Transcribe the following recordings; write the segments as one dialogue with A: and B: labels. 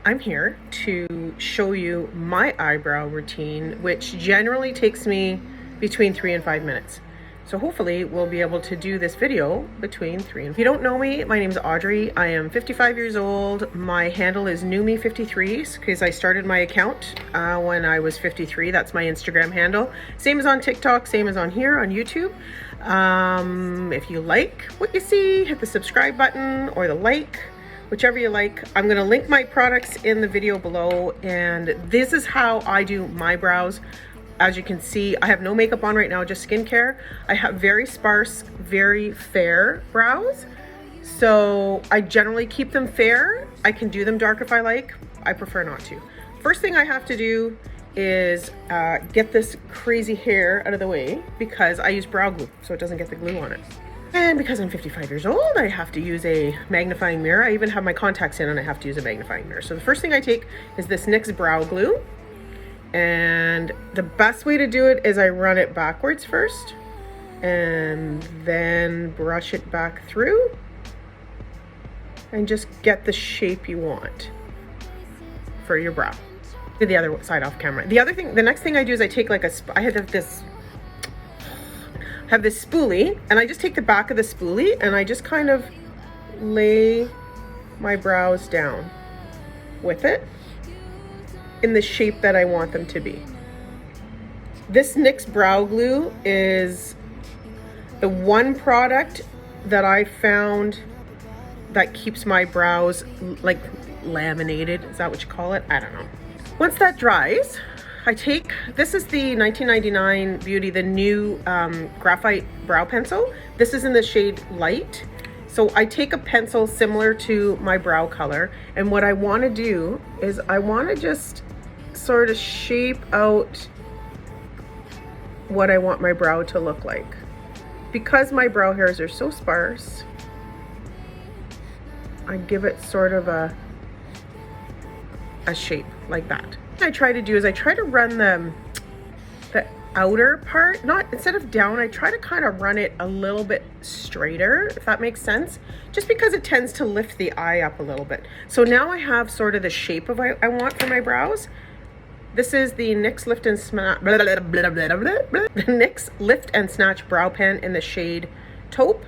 A: I'm here to show you my eyebrow routine, which generally takes me between 3 and 5 minutes. So hopefully we'll be able to do this video between 3 and... If you don't know me, my name is Audrey. I am 55 years old. My handle is newme53 because I started my account when I was 53. That's my Instagram handle. Same as on TikTok, same as on here on YouTube. If you like what you see, hit the subscribe button or the like, whichever you like. I'm going to link my products in the video below, and this is how I do my brows. As you can see, I have no makeup on right now, just skincare. I have very sparse, very fair brows, so I generally keep them fair. I can do them dark if I like. I prefer not to. First thing I have to do is get this crazy hair out of the way because I use brow glue so it doesn't get the glue on it. And because I'm 55 years old, I have to use a magnifying mirror. I even have my contacts in and I have to use a magnifying mirror. So the first thing I take is this NYX brow glue. And the best way to do it is I run it backwards first and then brush it back through and just get the shape you want for your brow. Do the other side off camera. The next thing I do is I take like I have this spoolie, and I just take the back of the spoolie and I just kind of lay my brows down with it in the shape that I want them to be. This NYX brow glue is the one product that I found that keeps my brows like laminated. Is that what you call it? I don't know. Once that dries, I take, this is the 1999 Beauty, the new Graphite Brow Pencil. This is in the shade Light. So I take a pencil similar to my brow color, and what I want to do is I want to just sort of shape out what I want my brow to look like. Because my brow hairs are so sparse, I give it sort of a shape like that. What I try to do is I try to run the outer part, instead of down, I try to kind of run it a little bit straighter, if that makes sense, just because it tends to lift the eye up a little bit. So now I have sort of the shape of I want for my brows. This is the NYX Lift and Snatch, the NYX Lift and Snatch Brow Pen in the shade Taupe,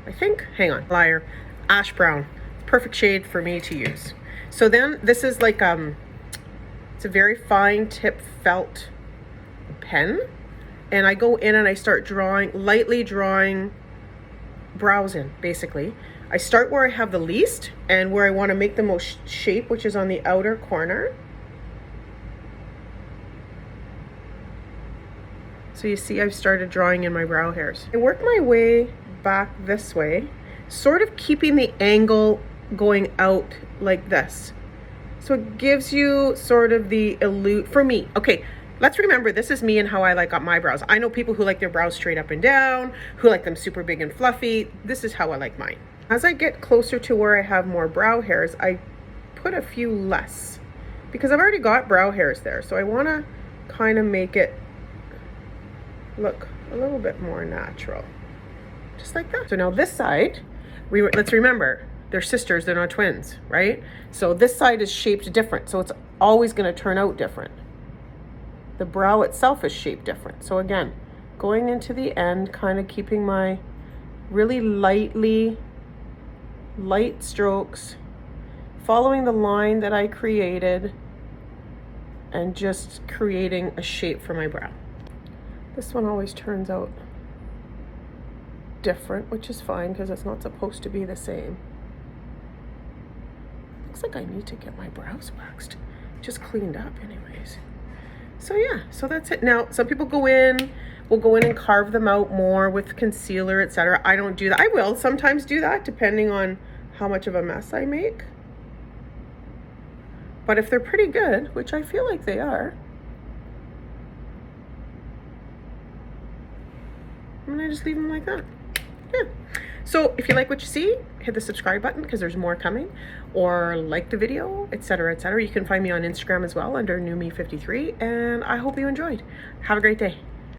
A: I think. Hang on, liar. Ash brown. Perfect shade for me to use. So then this is like it's a very fine tip felt pen, and I go in and I start lightly drawing brows in. Basically I start where I have the least and where I want to make the most shape, which is on the outer corner. So you see I've started drawing in my brow hairs. I work my way back this way, sort of keeping the angle going out like this. So it gives you sort of the for me. Okay, let's remember this is me and how I like my brows. I know people who like their brows straight up and down, who like them super big and fluffy. This is how I like mine. As I get closer to where I have more brow hairs, I put a few less because I've already got brow hairs there. So I want to kind of make it look a little bit more natural, just like that. So now this side, let's remember, they're sisters, they're not twins, right? So this side is shaped different, so it's always going to turn out different. The brow itself is shaped different. So again, going into the end, kind of keeping my really light strokes, following the line that I created, and just creating a shape for my brow. This one always turns out different, which is fine because it's not supposed to be the same. Looks like I need to get my brows waxed, just cleaned up anyways. So yeah, so that's it. Now some people will go in and carve them out more with concealer, etc. I don't do that. I will sometimes do that depending on how much of a mess I make. But if they're pretty good, which I feel like they are, I'm gonna just leave them like that. Yeah. So if you like what you see, hit the subscribe button because there's more coming, or like the video, etc., etc. You can find me on Instagram as well under newme53, and I hope you enjoyed. Have a great day.